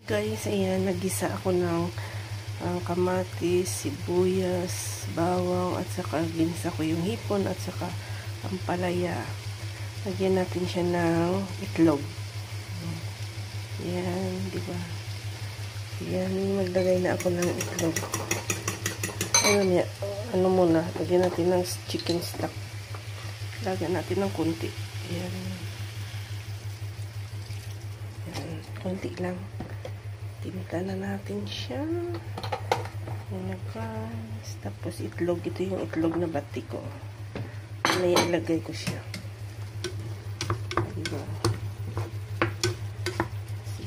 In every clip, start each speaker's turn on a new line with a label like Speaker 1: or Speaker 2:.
Speaker 1: Guys, ayan, nagisa ako ng kamatis, sibuyas, bawang, at saka ginisa ko yung hipon at saka ampalaya. Lagyan natin siya ng itlog. Ayan, di ba? Ayan, maglagay na ako ng itlog. Ano muna, lagyan natin ng chicken stock. Lagyan natin ng kunti. Ayan. Ayan, kunti lang. Timpla na natin siya. Ayan guys. Tapos itlog. Ito yung itlog na bati ko. Ilagay ko siya. Diba?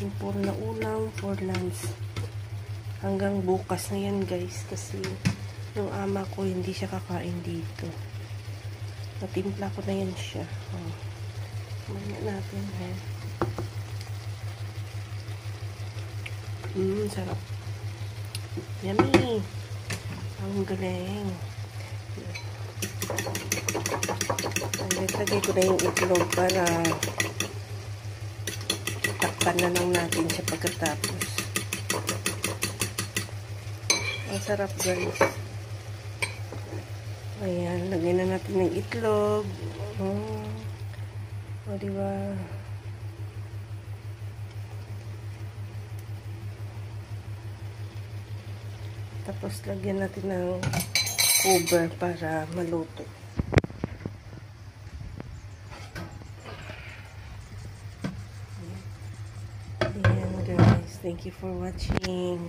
Speaker 1: Simple na ulam for lunch. Hanggang bukas na yan guys. Kasi yung ama ko hindi siya kakain dito. Natimpla ko na yan siya. Maya natin. Sarap. Yummy. Ang galing. Lagay ko na yung itlog para takpan na lang natin siya pagkatapos. Ang sarap guys. Ayan, lagay na natin ng itlog. O diba? Tapos lagyan natin ng cover para maluto. Ayan guys, thank you for watching.